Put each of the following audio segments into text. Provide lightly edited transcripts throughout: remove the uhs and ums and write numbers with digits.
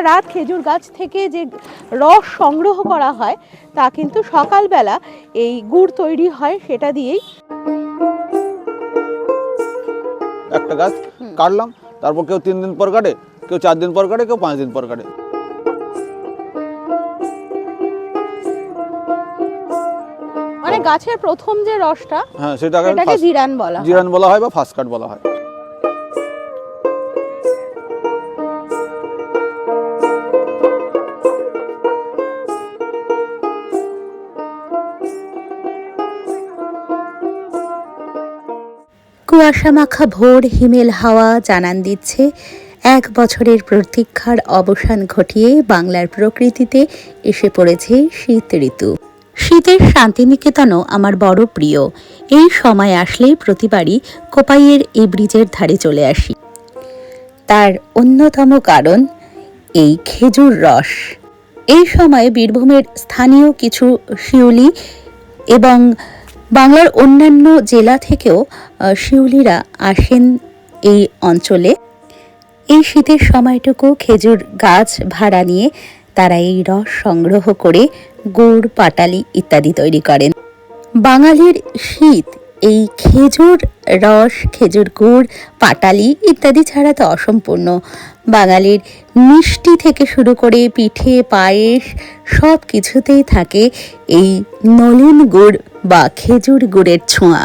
রাত খেজুর গাছ থেকে যে রস সংগ্রহ করা হয় তা কিন্তু সকালবেলা এই গুড় তৈরি হয় সেটা দিয়েই। একটা গাছ কাটলাম, তারপর কেউ 3 দিন পর কাটে, কেউ 4 দিন পর কাটে, কেউ 5 দিন পর কাটে। মানে গাছের প্রথম যে রসটা, হ্যাঁ, সেটাকে জিরান বলা হয়। জিরান বলা হয় বা ফার্স্ট কাট বলা হয়। কুয়াশা মাখা ভোর হিমেল হাওয়া জানান দিচ্ছে 1 বছরের প্রতীক্ষার অবসান ঘটিয়ে বাংলার প্রকৃতিতে এসে পড়েছে শীত ঋতু। শীতের শান্তিনিকেতনও আমার বড় প্রিয়। এই সময় আসলেই প্রতিবারই কোপাইয়ের এই ব্রিজের ধারে চলে আসি। তার অন্যতম কারণ এই খেজুর রস। এই সময়ে বীরভূমের স্থানীয় কিছু শিউলি এবং বাংলার অন্যান্য জেলা থেকেও শিউলিরা আসেন এই অঞ্চলে। এই শীতের সময়টুকু খেজুর গাছ ভাড়া নিয়ে তারা এই রস সংগ্রহ করে গুড়, পাটালি ইত্যাদি তৈরি করেন। বাঙালির শীত এই খেজুর রস, খেজুর গুড়, পাটালি ইত্যাদি ছাড়া তো অসম্পূর্ণ। বাঙালির মিষ্টি থেকে শুরু করে পিঠে, পায়েস সব কিছুতেই থাকে এই নলেন গুড় বা খেজুর গুড়ের ছোঁয়া।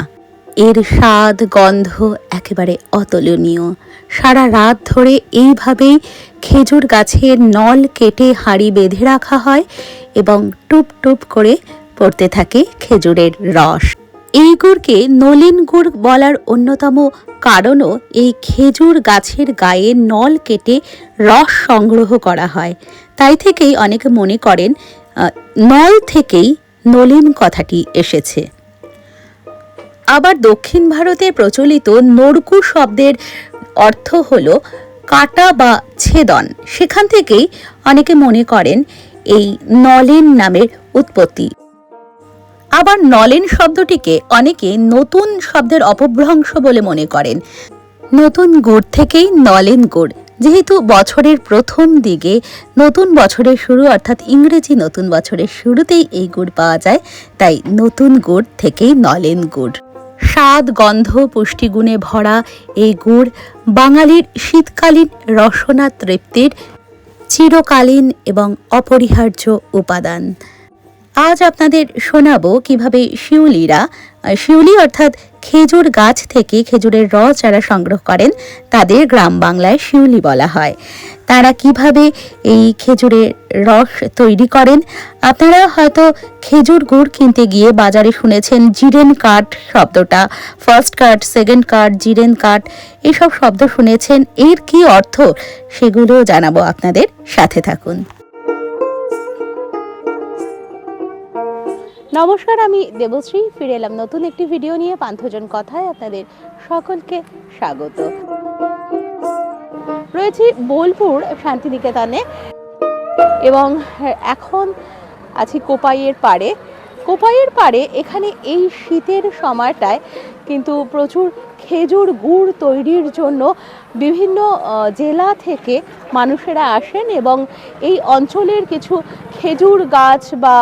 এর স্বাদ, গন্ধ একেবারে অতুলনীয়। সারা রাত ধরে এইভাবেই খেজুর গাছের নল কেটে হাঁড়ি বেঁধে রাখা হয় এবং টুপ টুপ করে পড়তে থাকে খেজুরের রস। এই গুড়কে নলেন গুড় বলার অন্যতম কারণও এই খেজুর গাছের গায়ে নল কেটে রস সংগ্রহ করা হয়। তাই থেকেই অনেকে মনে করেন নল থেকেই নলেন কথাটি এসেছে। আবার দক্ষিণ ভারতে প্রচলিত নরকু শব্দের অর্থ হল কাটা বা ছেদন। সেখান থেকেই অনেকে মনে করেন এই নলেন নামের উৎপত্তি। আবার নলেন শব্দটিকে অনেকে নতুন শব্দের অপভ্রংশ বলে মনে করেন। নতুন গুড় থেকেই নলেন গুড়। যেহেতু বছরের প্রথম দিকে নতুন বছরের শুরু অর্থাৎ ইংরেজি নতুন বছরের শুরুতেই এই গুড় পাওয়া যায়, তাই নতুন গুড় থেকেই নলেন গুড়। স্বাদ, গন্ধ, পুষ্টিগুণে ভরা এই গুড় বাঙালির শীতকালীন রসনা তৃপ্তির চিরকালীন এবং অপরিহার্য উপাদান। আজ আপনাদের শোনাবো কিভাবে শিউলি অর্থাৎ খেজুর গাছ থেকে খেজুরের রস যারা সংগ্রহ করেন তাদের গ্রাম বাংলায় শিউলি বলা হয়। তারা কিভাবে এই খেজুরের রস তৈরি করেন। আপনারা হয়তো খেজুর গুড় কিনতে গিয়ে বাজারে শুনেছেন জিরেন কাঠ শব্দটা, ফার্স্ট কাট, সেকেন্ড কাট, জিরেন কাঠ এইসব শব্দ শুনেছেন। এর কি অর্থ সেগুলো জানাবো আপনাদের, সাথে থাকুন। নমস্কার, আমি দেবশ্রী ফিরে এলাম নতুন একটি ভিডিও নিয়ে। পান্থজন কথায় আপনাদের সকলকে স্বাগত। রয়েছি বোলপুর শান্তিনিকেতনে এবং এখন আছি কোপাইয়ের পাড়ে। কোপাইয়ের পাড়ে এখানে এই শীতের সময়টায় কিন্তু প্রচুর খেজুর গুড় তৈরির জন্য বিভিন্ন জেলা থেকে মানুষেরা আসেন এবং এই অঞ্চলের কিছু খেজুর গাছ বা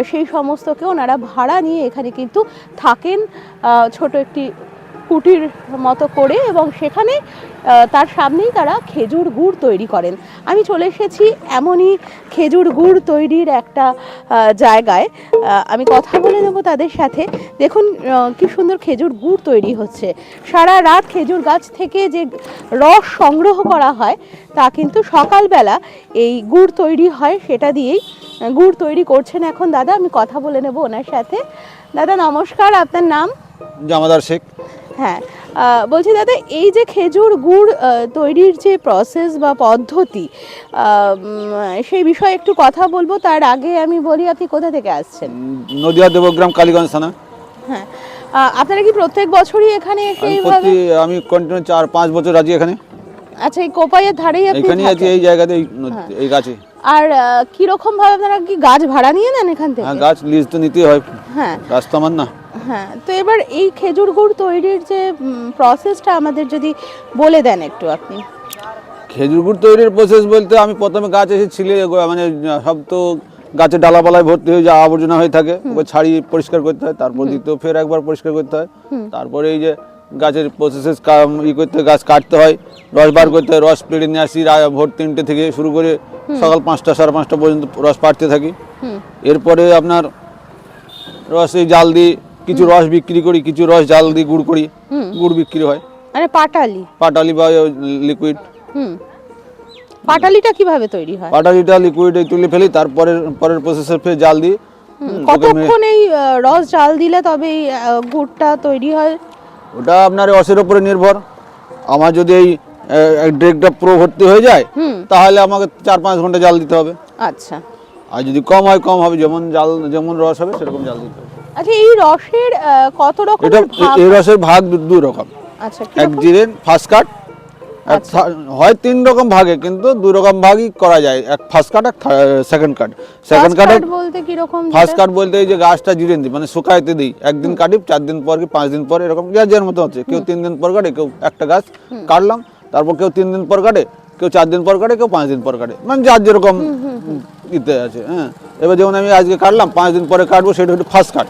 সেই সমস্তকে ওনারা ভাড়া নিয়ে এখানে কিন্তু থাকেন ছোট একটি কুটির মতো করে, এবং সেখানে তার সামনেই তারা খেজুর গুড় তৈরি করেন। আমি চলে এসেছি এমনই খেজুর গুড় তৈরির একটা জায়গায়। আমি কথা বলে নেব তাদের সাথে। দেখুন কি সুন্দর খেজুর গুড় তৈরি হচ্ছে। সারা রাত খেজুর গাছ থেকে যে রস সংগ্রহ করা হয় তা কিন্তু সকালবেলা এই গুড় তৈরি হয় সেটা দিয়েই। গুড় তৈরি করছেন এখন দাদা, আমি কথা বলে নেব ওনার সাথে। দাদা নমস্কার, আপনার নাম? জামাদার শেখ। হ্যাঁ, বলছি দাদা, এই যে খেজুর গুড় তৈরির যে প্রসেস বা পদ্ধতি, সেই বিষয়ে একটু কথা বলবো। তার আগে আমি বলি, আপনি কোথা থেকে আসছেন? নদিয়া দেবগ্রাম, কালীগঞ্জ থানা। হ্যাঁ, আপনারা কি প্রত্যেক বছরই এখানে এসে এইভাবে? আমি কন্টিনিউ 4-5 বছর আছি এখানে। আচ্ছা, এই কোপাইয়ের ধারেই আপনি এখানেই আছি, এই জায়গাতে, এই গাছে। আর কি রকম ভাবে আপনারা কি গাছ ভাড়া নিয়ে নেন এখান থেকে? হ্যাঁ, গাছ লিজ তো নিতেই হয়। হ্যাঁ, রাস্তা আমার না। হ্যাঁ, তো এবার এই খেজুর গুড় তৈরির যে প্রসেসটা আমাদের যদি বলে দেন একটু আপনি। খেজুর গুড় তৈরির প্রসেস বলতে আমি প্রথমে গাছ এসে ছিলে মানে সব তো গাছের ডালাপালায় ভর্তি হয়ে যা আবর্জনা হয়ে থাকে ওকে ছাড়িয়ে পরিষ্কার করতে হয়, তারপর দ্বিতীয় ফের একবার পরিষ্কার করতে হয়, তারপরে এই যে গাছের প্রসেসেস করতে গাছ কাটতে হয়, রস বার করতে হয়, রস পেড়ে নিয়ে আসি ভোর 3টে থেকে শুরু করে সকাল 5টা 5:30 পর্যন্ত রস পাড়তে থাকি। এরপরে আপনার রস এই জাল দিই, কিছু রস বিক্রি করি, কিছু রস জাল দিয়ে গুড় করি, গুড় বিক্রি হয়। মানে পাটালি বা লিকুইড। পাটালিটা কিভাবে তৈরি হয়? পাটালিটা লিকুইড তুলে ফেলি, তারপরে পরের প্রসেসে ফের জাল দিই। কতক্ষণ এই রস জাল দিলে তবে এই গুড়টা তৈরি হয়? ওটা আপনার রসের উপরে নির্ভর। আমার যদি এই ড্রেকটা পুরো ভর্তি হয়ে যায় তাহলে আমাকে 4-5 ঘন্টা জাল দিতে হবে। আচ্ছা। আর যদি কম হয় কম হবে, যেমন রস হবে সেরকম জাল দিতে হবে। আচ্ছা, এই রসের কত রকমের ভাগ? এই রসের ভাগ দুই রকম। আচ্ছা, এক জিরেন ফার্স্ট কাট, হয় 3 রকম ভাগে, কিন্তু 2 রকম ভাগই করা যায়, এক ফার্স্ট কাট আর সেকেন্ড কাট। সেকেন্ড কাট বলতে কি রকম? ফার্স্ট কাট বলতে এই যে গাছটা জিরেন দিই, মানে শুকাইতে দিই, একদিন কাটি, 4 দিন পর কি 5 দিন পর, এরকম যার মতো হচ্ছে। কেউ 3 দিন পর কাটে, কেউ একটা গাছ কাটলাম তারপর কেউ 3 দিন পর কাটে, কেউ 4 দিন পর কাটে, কেউ 5 দিন পর কাটে, মানে যার যেরকম ইতে আছে। হ্যাঁ, এবার যেমন আমি আজকে কাটলাম, 5 দিন পরে কাটবো, সেটা হচ্ছে ফার্স্ট কাট।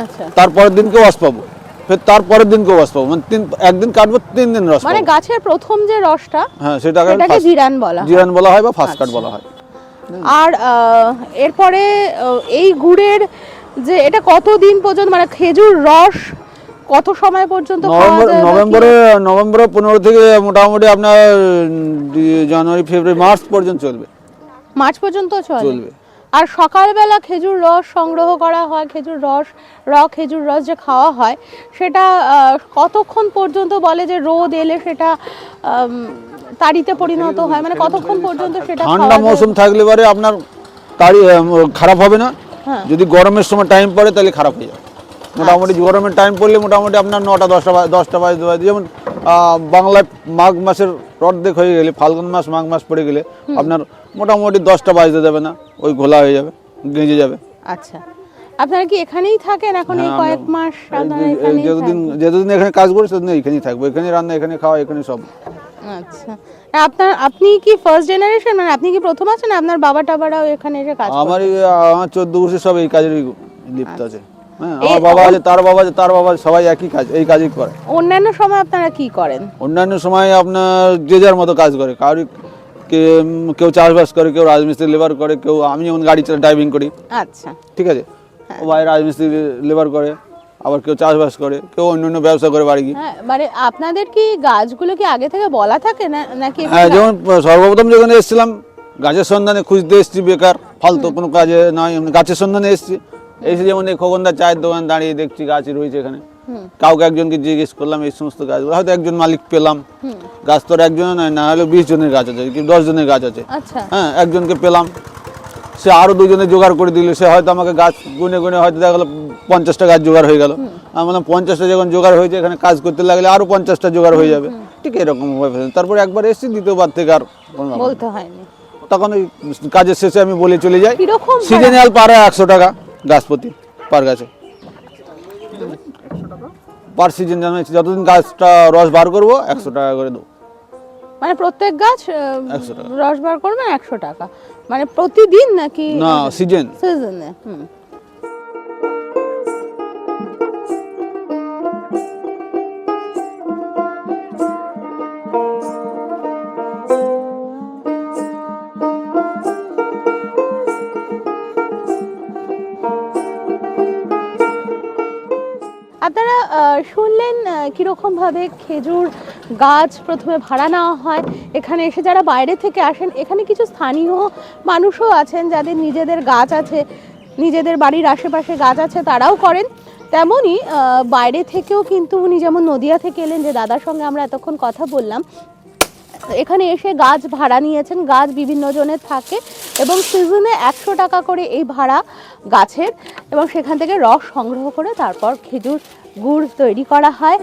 আচ্ছা। তারপরের দিনকে রস পাবো, ফের তারপরের দিনকে রস পাবো, মানে একদিন কাটবো 3 দিন রস পাবো। মানে গাছের প্রথম যে রসটা, হ্যাঁ, সেটাকে জিরান বলা হয় বা ফার্স্ট কাট বলা হয়। আর এরপরে এই গুড়ের যে এটা কতদিন পর্যন্ত, মানে খেজুর রস কত সময় পর্যন্ত খাওয়া যায়? নভেম্বরের 15 থেকে মোটামুটি আপনার জানুয়ারি ফেব্রুয়ারি মার্চ পর্যন্ত চলবে। মার্চ পর্যন্ত চলবে। আর সকালবেলা খেজুর রস সংগ্রহ করা হয়, খেজুর রস যে খাওয়া হয় সেটা কতক্ষণ পর্যন্ত বলে যে রোদ এলে সেটা তাড়িতে পরিণত হয়, মানে কতক্ষণ পর্যন্ত সেটা? ঠান্ডা মৌসুম থাকলে পরে আপনার তাড়ি খারাপ হবে না, যদি গরমের সময় টাইম পড়ে তাহলে খারাপ হয়ে যায়। মোটামুটি গরমের টাইম পড়লে মোটামুটি আপনার 9টা 10টা বাজতে বাজতে, যেমন বাংলায় মাঘ মাসের অর্ধেক হয়ে গেলে, ফাল্গুন মাস মাঘ মাস পড়ে গেলে আপনার মোটামুটি 10টা বাজতে যাবে না, ওই ঘোলা হয়ে যাবে, গেঁজে যাবে। আচ্ছা, আপনারা কি এখানেই থাকেন এখন এই কয়েক মাস? যতদিন এখানে কাজ করি ততদিন এখানেই থাকবো, এখানে রান্না, এখানে খাওয়া, এখানে সব। আচ্ছা, আপনি কি ফার্স্ট জেনারেশন, মানে আপনি কি প্রথম আছেন? আপনার বাবা টাবারাও এখানে এসে কাজ করে? আমার 14 বছর সব এই কাজেরই লিপ্ত আছে। হ্যাঁ, আমার বাবা আছে, তার বাবা আছে, তার বাবা, সবাই এই কাজই করে। অন্যান্য সময় আপনারা কি করেন? অন্যান্য সময় আপনার যে যার মতো কাজ করে, কেউ চাষবাস করে, কেউ রাজমিস্ত্রি লেবার করে, কেউ, আমি যেমন গাড়ি চালা ড্রাইভিং করি। আচ্ছা, ঠিক আছে, ও ভাই রাজমিস্ত্রি লেবার করে, আবার কেউ চাষবাস করে, কেউ অন্যান্য ব্যবসা করে বাড়ি গিয়ে। হ্যাঁ, মানে আপনাদের কি গাছগুলো কি আগে থেকে বলা থাকে নাকি? হ্যাঁ, যেমন সর্বপ্রথম যখন এসেছিলাম গাছের সন্ধানে খুঁজতে এসেছি, বেকার ফালতু কোনো কাজে নয়, গাছের সন্ধানে এসেছি। এসে যেমন এই খোকনদার চায়ের দোকান দাঁড়িয়ে দেখছি গাছই রয়েছে এখানে, কাউকে একজনকে জিজ্ঞেস করলাম এই সমস্ত গাছগুলো, হয়তো একজন মালিক পেলাম। গাছ তো একজনের নয়, না হলে 20 জনের গাছ আছে, কি 10 জনের গাছ আছে। হ্যাঁ, একজনকে পেলাম, সে আরো 2 জনের জোগাড় করে দিল, সে হয়তো আমাকে গাছ গুনে হয়তো দেখা গেলো 50টা গাছ জোগাড় হয়ে গেল। আমি বললাম 50টা যখন জোগাড় হয়েছে, এখানে কাজ করতে লাগলে আরো 50টা জোগাড় হয়ে যাবে। ঠিক এরকম ভাবে তারপরে একবার এসেছি, দ্বিতীয়বার থেকে আর বলতে হয়নি। তখন ওই কাজের শেষে আমি বলে চলে যাই। সিজনাল পারে 100 টাকা গাছ প্রতি পার গাছে, পার সিজন, যতদিন গাছটা রস বার করবো 100 টাকা করে দেবো। মানে প্রত্যেক গাছ 100 টাকা রস বার করবেন 100 টাকা, মানে প্রতিদিন নাকি? না, সিজনে। আপনারা শুনলেন কিরকম ভাবে খেজুর গাছ প্রথমে ভাড়া নেওয়া হয়। এখানে এসে যারা বাইরে থেকে আসেন, এখানে কিছু স্থানীয় মানুষও আছেন যাদের নিজেদের গাছ আছে, নিজেদের বাড়ির আশেপাশে গাছ আছে, তারাও করেন। তেমনই বাইরে থেকেও কিন্তু উনি যেমন নদিয়া থেকে এলেন, যে দাদার সঙ্গে আমরা এতক্ষণ কথা বললাম, এখানে এসে গাছ ভাড়া নিয়েছেন। গাছ বিভিন্ন জনের থাকে এবং সিজনে 100 টাকা করে এই ভাড়া গাছের, এবং সেখান থেকে রস সংগ্রহ করে তারপর খেজুর গুড় তৈরি করা হয়।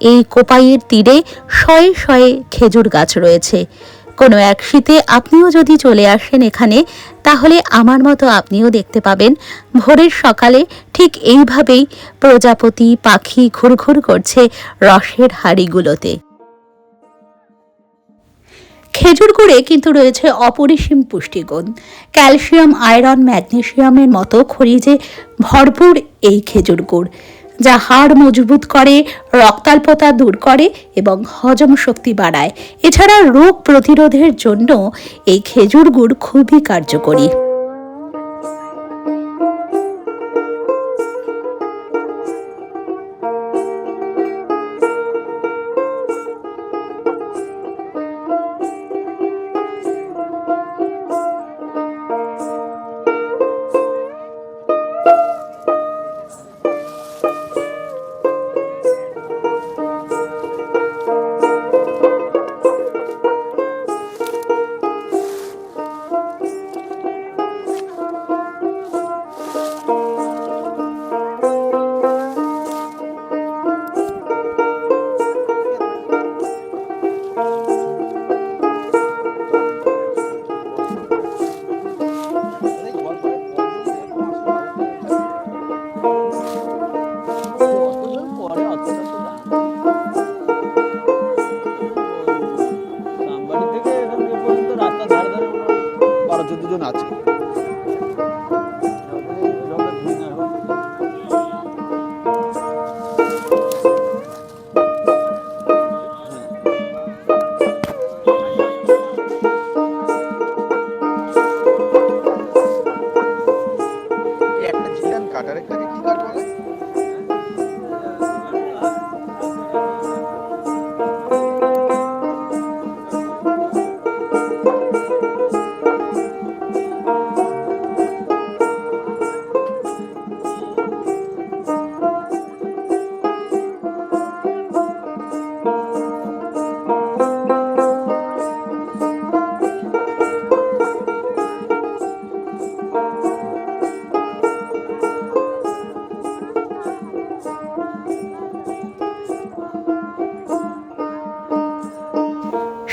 এই কোপাইয়ের তীরে শয়ে শয়ে খেজুর গাছ রয়েছে। কোনো এক শীতে আপনিও যদি চলে আসেন এখানে, তাহলে আমার মতো আপনিও দেখতে পাবেন ভোরের সকালে ঠিক এইভাবেই প্রজাপতি পাখি ঘুরঘুর করছে রসের হাঁড়িগুলোতে। খেজুর গুড়ে কিন্তু রয়েছে অপরিসীম পুষ্টিগুণ। ক্যালসিয়াম, আয়রন, ম্যাগনেসিয়ামের মতো খনিজে ভরপুর এই খেজুর গুড়, যা হাড় মজবুত করে, রক্তাল্পতা দূর করে এবং হজম শক্তি বাড়ায়। এছাড়া রোগ প্রতিরোধের জন্য এই খেজুর গুড় খুবই কার্যকরী।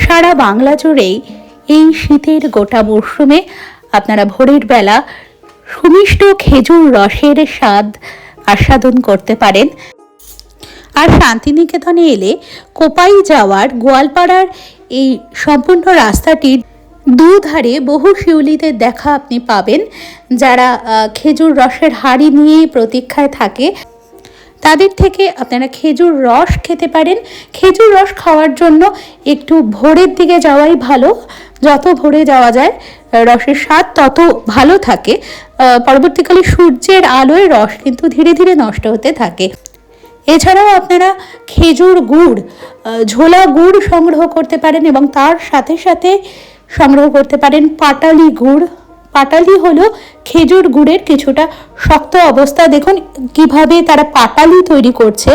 সারা বাংলা জুড়েই এই শীতের গোটা মরশুমে আপনারা ভোরের বেলা সুমিষ্ট খেজুর রসের স্বাদ আস্বাদন করতে পারেন। আর শান্তিনিকেতনে এলে কোপাই যাওয়ার গোয়ালপাড়ার এই সম্পূর্ণ রাস্তাটির দুধারে বহু শিউলিদের দেখা আপনি পাবেন, যারা খেজুর রসের হাঁড়ি নিয়ে প্রতীক্ষায় থাকে। তাদের থেকে আপনারা খেজুর রস খেতে পারেন। খেজুর রস খাওয়ার জন্য একটু ভোরের দিকে যাওয়াই ভালো। যত ভোরে যাওয়া যায় রসের স্বাদ তত ভালো থাকে। পরবর্তীকালে সূর্যের আলোয় রস কিন্তু ধীরে ধীরে নষ্ট হতে থাকে। এছাড়াও আপনারা খেজুর গুড়, ঝোলা গুড় সংগ্রহ করতে পারেন এবং তার সাথে সাথে সংগ্রহ করতে পারেন পাটালি গুড়। পাটালি হলো খেজুর গুড়ের কিছুটা শক্ত অবস্থা। দেখুন কিভাবে তারা পাটালি তৈরি করছে।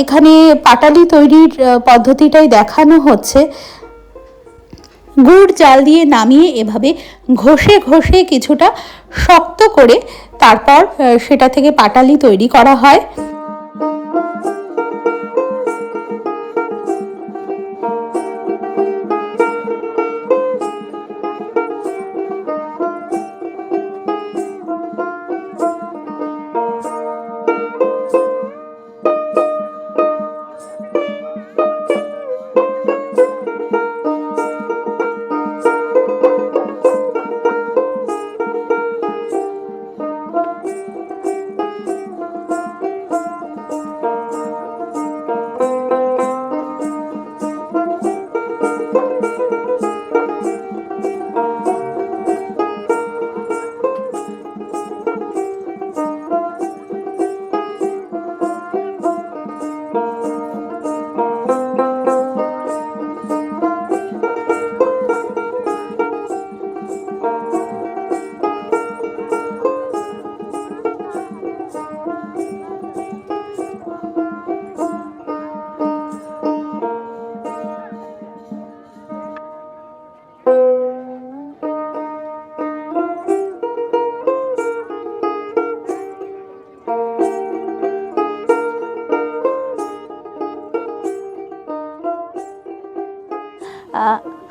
এখানে পাটালি তৈরির পদ্ধতিটাই দেখানো হচ্ছে। গুড় জাল দিয়ে নামিয়ে এভাবে ঘষে ঘষে কিছুটা শক্ত করে তারপর সেটা থেকে পাটালি তৈরি করা হয়।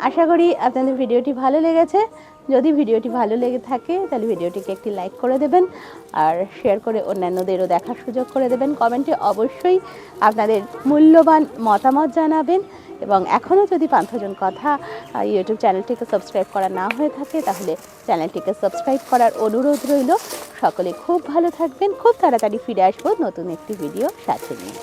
আশা করি আপনাদের ভিডিওটি ভালো লেগেছে। যদি ভিডিওটি ভালো লেগে থাকে তাহলে ভিডিওটিকে একটি লাইক করে দেবেন আর শেয়ার করে অন্যান্যদেরও দেখার সুযোগ করে দেবেন। কমেন্টে অবশ্যই আপনাদের মূল্যবান মতামত জানাবেন এবং এখনও যদি পান্থজন কথা ইউটিউব চ্যানেলটিকে সাবস্ক্রাইব করা না হয়ে থাকে তাহলে চ্যানেলটিকে সাবস্ক্রাইব করার অনুরোধ রইল। সকলে খুব ভালো থাকবেন, খুব তাড়াতাড়ি ফিরে আসবো নতুন একটি ভিডিও সাথে নিয়ে।